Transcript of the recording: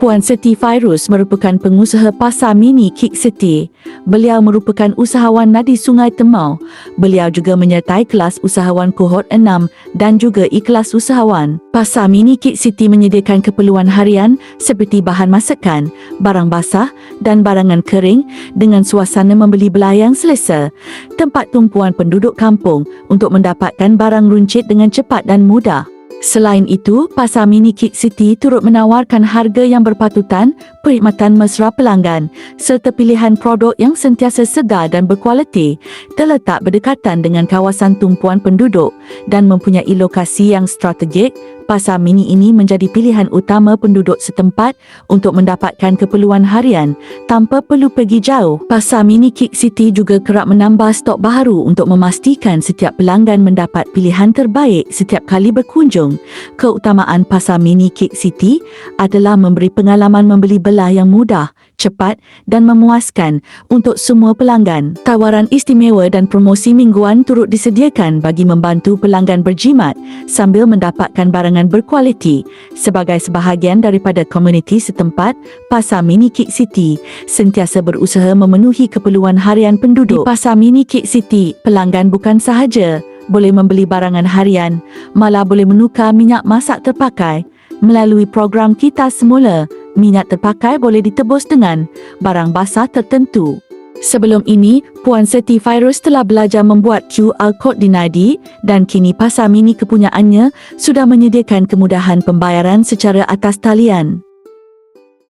Puan Siti Fairuz merupakan pengusaha pasar mini Kik City. Beliau merupakan usahawan nadi Sungai Temau. Beliau juga menyertai kelas usahawan kohort 6 dan juga ikhlas usahawan. Pasar mini Kik City menyediakan keperluan harian seperti bahan masakan, barang basah dan barangan kering dengan suasana membeli belah yang selesa. Tempat tumpuan penduduk kampung untuk mendapatkan barang runcit dengan cepat dan mudah. Selain itu, Pasar Mini Kik City turut menawarkan harga yang berpatutan, perkhidmatan mesra pelanggan serta pilihan produk yang sentiasa segar dan berkualiti. Terletak berdekatan dengan kawasan tumpuan penduduk dan mempunyai lokasi yang strategik, Pasar Mini ini menjadi pilihan utama penduduk setempat untuk mendapatkan keperluan harian tanpa perlu pergi jauh. Pasar Mini Kik City juga kerap menambah stok baharu untuk memastikan setiap pelanggan mendapat pilihan terbaik setiap kali berkunjung. Keutamaan Pasar Mini Kik City adalah memberi pengalaman membeli belah yang mudah, cepat dan memuaskan untuk semua pelanggan. Tawaran istimewa dan promosi mingguan turut disediakan bagi membantu pelanggan berjimat sambil mendapatkan barangan berkualiti. Sebagai sebahagian daripada komuniti setempat, Pasar Mini Kik City sentiasa berusaha memenuhi keperluan harian penduduk. Di Pasar Mini Kik City, pelanggan bukan sahaja boleh membeli barangan harian, malah boleh menukar minyak masak terpakai. Melalui program Kita Semula, minyak terpakai boleh ditebus dengan barang basah tertentu. Sebelum ini, Puan Siti Fairuz telah belajar membuat QR Code di Nadi dan kini Pasar Mini kepunyaannya sudah menyediakan kemudahan pembayaran secara atas talian.